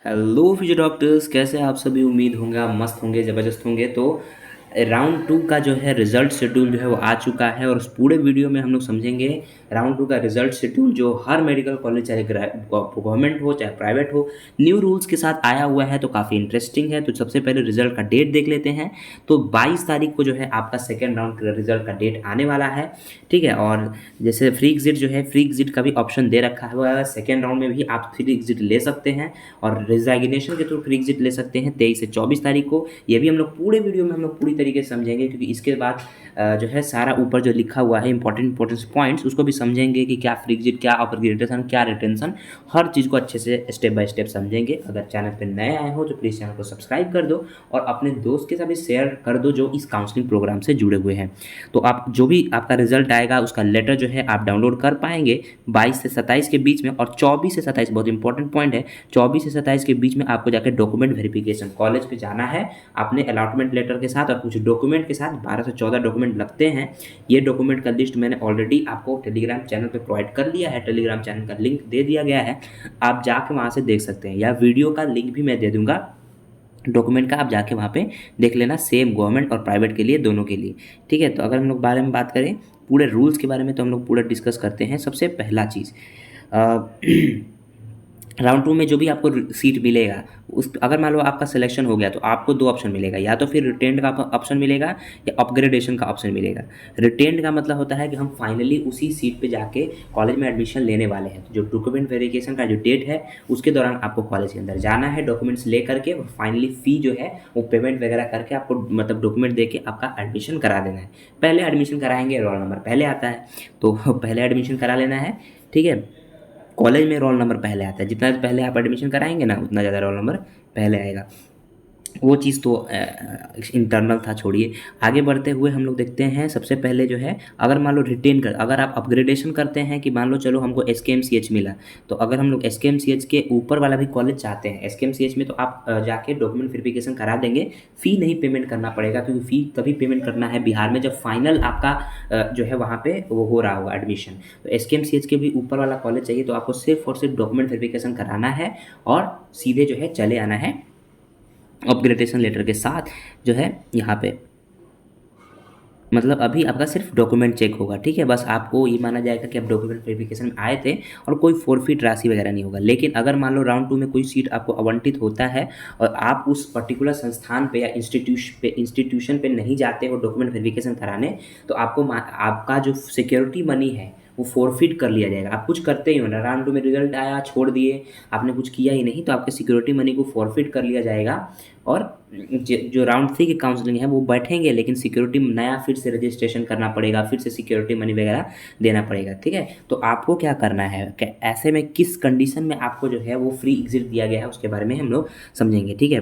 Hello physio doctors, कैसे हैं आप सभी। उम्मीद होंगे आप मस्त होंगे, ज़बरदस्त होंगे। तो राउंड टू का जो है रिज़ल्ट शेड्यूल जो है वो आ चुका है और उस पूरे वीडियो में हम लोग समझेंगे राउंड टू का रिज़ल्ट शेड्यूल जो हर मेडिकल कॉलेज, चाहे गवर्नमेंट हो चाहे प्राइवेट हो, न्यू रूल्स के साथ आया हुआ है। तो काफ़ी इंटरेस्टिंग है। तो सबसे पहले रिज़ल्ट का डेट देख लेते हैं। तो 22 तारीख को जो है आपका सेकेंड राउंड का रिज़ल्ट का डेट आने वाला है। ठीक है। और जैसे फ्री एग्जिट जो है, फ्री एग्जिट का भी ऑप्शन दे रखा है। सेकेंड राउंड में भी आप फ्री एग्जिट ले सकते हैं और रेजिग्नेशन के थ्रू फ्री एग्जिट ले सकते हैं 23 से 24 तारीख को। ये भी हम लोग पूरे वीडियो में हम लोग पूरी तरीके से समझेंगे, क्योंकि इसके बाद जो है सारा ऊपर जो लिखा हुआ है इंपॉर्टेंट पॉइंट्स उसको भी समझेंगे कि क्या फ्री एग्जिट, क्या अपग्रेडेशन, क्या रिटेंशन, हर चीज़ को अच्छे से स्टेप बाय स्टेप समझेंगे। अगर चैनल पर नए आए हो तो प्लीज़ चैनल को सब्सक्राइब कर दो और अपने दोस्त के साथ भी शेयर कर दो जो इस काउंसलिंग प्रोग्राम से जुड़े हुए हैं। तो आप जो भी आपका रिजल्ट आएगा उसका लेटर जो है आप डाउनलोड कर पाएंगे 22 से 27 के बीच में। और 24 से 27 बहुत इंपॉर्टेंट पॉइंट है, 24 से 27 के बीच में आपको जाकर डॉक्यूमेंट वेरिफिकेशन कॉलेज पे जाना है अपने अलॉटमेंट लेटर के साथ और कुछ डॉक्यूमेंट के साथ। 12 से 14 डॉक्यूमेंट लगते हैं। ये डॉक्यूमेंट का लिस्ट मैंने ऑलरेडी आपको टेलीग्राम चैनल पे प्रोवाइड कर दिया है। टेलीग्राम चैनल का लिंक दे दिया गया है, आप जाके वहाँ से देख सकते हैं, या वीडियो का लिंक भी मैं दे दूँगा डॉक्यूमेंट का, आप जाके वहाँ पे देख लेना। सेम गवर्नमेंट और प्राइवेट के लिए, दोनों के लिए। ठीक है। तो अगर हम लोग बारे में बात करें पूरे रूल्स के बारे में, तो हम लोग पूरा डिस्कस करते हैं। सबसे पहला चीज़, राउंड टू में जो भी आपको सीट मिलेगा, उस अगर मान लो आपका सिलेक्शन हो गया तो आपको दो ऑप्शन मिलेगा, या तो फिर रिटेन्ड का ऑप्शन मिलेगा या अपग्रेडेशन का ऑप्शन मिलेगा। रिटेन्ड का मतलब होता है कि हम फाइनली उसी सीट पे जाके कॉलेज में एडमिशन लेने वाले हैं। तो जो डॉक्यूमेंट वेरिफिकेशन का जो डेट है उसके दौरान आपको कॉलेज के अंदर जाना है, डॉक्यूमेंट्स ले करके, और फाइनली फ़ी जो है वो पेमेंट वगैरह करके आपको मतलब डॉक्यूमेंट दे के आपका एडमिशन करा देना है। पहले एडमिशन कराएंगे, रोल नंबर पहले आता है तो पहले एडमिशन करा लेना है। ठीक है। कॉलेज में रोल नंबर पहले आता है, जितना पहले आप एडमिशन कराएंगे ना उतना ज़्यादा रोल नंबर पहले आएगा। वो चीज़ तो इंटरनल था, छोड़िए। आगे बढ़ते हुए हम लोग देखते हैं। सबसे पहले जो है, अगर मान लो रिटेन कर, अगर आप अपग्रेडेशन करते हैं कि मान लो चलो हमको SKMCH मिला, तो अगर हम लोग SKMCH के ऊपर वाला भी कॉलेज चाहते हैं, SKMCH में, तो आप जाके डॉक्यूमेंट वेरिफिकेशन करा देंगे। फ़ी नहीं पेमेंट करना पड़ेगा, क्योंकि फ़ी तभी पेमेंट करना है बिहार में जब फाइनल आपका जो है वहाँ पे वो हो रहा होगा एडमिशन। तो SKMCH के भी ऊपर वाला कॉलेज चाहिए तो आपको सिर्फ और सिर्फ डॉक्यूमेंट वेरिफिकेशन कराना है और सीधे जो है चले आना है अपग्रेडेशन लेटर के साथ जो है यहाँ पे। मतलब अभी आपका सिर्फ डॉक्यूमेंट चेक होगा। ठीक है। बस आपको ये माना जाएगा कि आप डॉक्यूमेंट वेरिफिकेशन में आए थे और कोई फोरफिट राशि वगैरह नहीं होगा। लेकिन अगर मान लो राउंड टू में कोई सीट आपको आवंटित होता है और आप उस पर्टिकुलर संस्थान पे या इंस्टीट्यूशन पे नहीं जाते हो डॉक्यूमेंट वेरिफिकेशन कराने, तो आपको आपका जो सिक्योरिटी मनी है वो फोरफिट कर लिया जाएगा। आप कुछ करते ही हो ना, राउंड टू में रिजल्ट आया, छोड़ दिए, आपने कुछ किया ही नहीं, तो आपके सिक्योरिटी मनी को फोरफिट कर लिया जाएगा। और जो राउंड थ्री की काउंसलिंग है वो बैठेंगे, लेकिन सिक्योरिटी नया फिर से रजिस्ट्रेशन करना पड़ेगा, फिर से सिक्योरिटी मनी वगैरह देना पड़ेगा। ठीक है। तो आपको क्या करना है, ऐसे में किस कंडीशन में आपको जो है वो फ्री एग्जिट दिया गया है उसके बारे में हम लोग समझेंगे। ठीक है।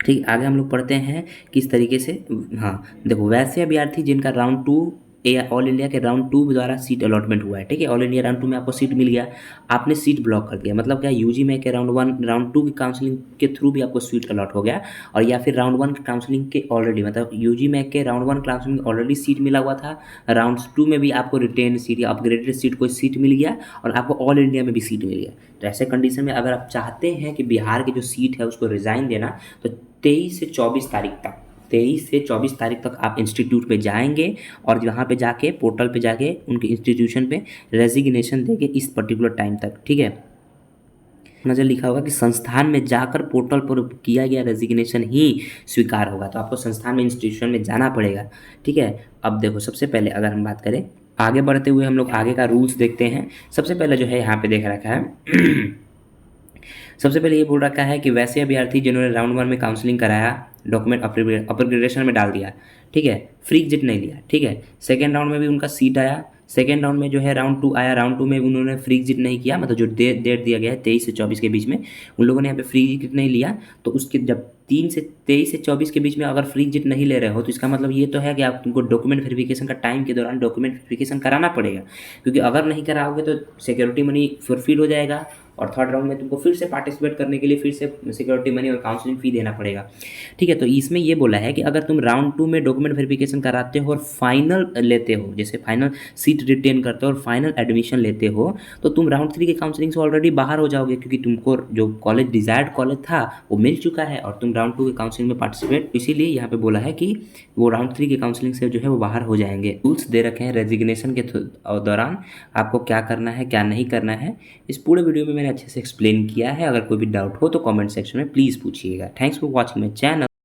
ठीक, आगे हम लोग पढ़ते हैं किस तरीके से। हाँ देखो, वैसे अभ्यर्थी जिनका राउंड टू या ऑल इंडिया के राउंड टू द्वारा सीट अलॉटमेंट हुआ है। ठीक है। ऑल इंडिया राउंड टू में आपको सीट मिल गया, आपने सीट ब्लॉक कर दिया, मतलब क्या, यूजी में के राउंड वन राउंड टू की काउंसलिंग के थ्रू भी आपको सीट अलॉट हो गया, और या फिर राउंड वन काउंसलिंग के ऑलरेडी, मतलब यूजी में के round one counselling already seat मिला हुआ था, राउंड टू में भी आपको रिटेन सीट या अपग्रेडेड सीट कोई सीट मिल गया और आपको ऑल इंडिया में भी सीट मिल गया। तो ऐसे कंडीशन में अगर आप चाहते हैं कि बिहार की जो सीट है उसको रिज़ाइन देना, तो 23 से 24 तारीख तक आप इंस्टीट्यूट पे जाएंगे और वहाँ पे जाके पोर्टल पे जाके उनके इंस्टीट्यूशन पे रेजिग्नेशन देंगे इस पर्टिकुलर टाइम तक। ठीक है। नज़र लिखा होगा कि संस्थान में जाकर पोर्टल पर किया गया रेजिग्नेशन ही स्वीकार होगा, तो आपको संस्थान में इंस्टीट्यूशन में जाना पड़ेगा। ठीक है। अब देखो, सबसे पहले अगर हम बात करें, आगे बढ़ते हुए हम लोग आगे का रूल्स देखते हैं। सबसे पहले जो है यहाँ पे देख रखा है सबसे पहले ये बोल रखा है कि वैसे अभ्यर्थी जिन्होंने राउंड वन में काउंसलिंग कराया, डॉक्यूमेंट अपर ग्रेडेशन में डाल दिया, ठीक है, फ्री एग्जिट नहीं लिया, ठीक है, सेकेंड राउंड में भी उनका सीट आया, सेकेंड राउंड में जो है राउंड टू आया, राउंड टू में उन्होंने फ्री एग्जिट नहीं किया, मतलब जो डेट दिया गया है 23 से 24 के बीच में, उन लोगों ने यहाँ पे फ्री एग्जिट नहीं लिया, तो उसके जब 23 से 24 के बीच में अगर फ्री एग्जिट नहीं ले रहे हो तो इसका मतलब ये तो है कि आप तुमको डॉक्यूमेंट वेरिफिकेशन का टाइम के दौरान डॉक्यूमेंट वेरिफिकेशन कराना पड़ेगा, क्योंकि अगर नहीं कराओगे तो सिक्योरिटी मनी फॉरफिट हो जाएगा और थर्ड राउंड में तुमको फिर से पार्टिसिपेट करने के लिए फिर से सिक्योरिटी मनी और काउंसलिंग फ़ी देना पड़ेगा। ठीक है, तो इसमें ये बोला है कि अगर तुम राउंड 2 में डॉक्यूमेंट वेरिफिकेशन कराते हो और फाइनल लेते हो, जैसे फाइनल सीट रिटेन करते हो और फाइनल एडमिशन लेते हो, तो तुम राउंड 3 के काउंसलिंग से ऑलरेडी बाहर हो जाओगे, क्योंकि तुमको जो कॉलेज डिजायर्ड कॉलेज था वो मिल चुका है और तुम राउंड 2 के काउंसलिंग में पार्टिसिपेट, इसीलिए यहाँ पे बोला है कि वो राउंड 3 के काउंसलिंग से जो है वो बाहर हो जाएंगे। रूल्स दे रखे हैं रेजिग्नेशन के दौरान आपको क्या करना है क्या नहीं करना है। इस पूरे वीडियो में मैंने अच्छे से एक्सप्लेन किया है। अगर कोई भी डाउट हो तो कमेंट सेक्शन में प्लीज़ पूछिएगा। Thanks for watching my channel.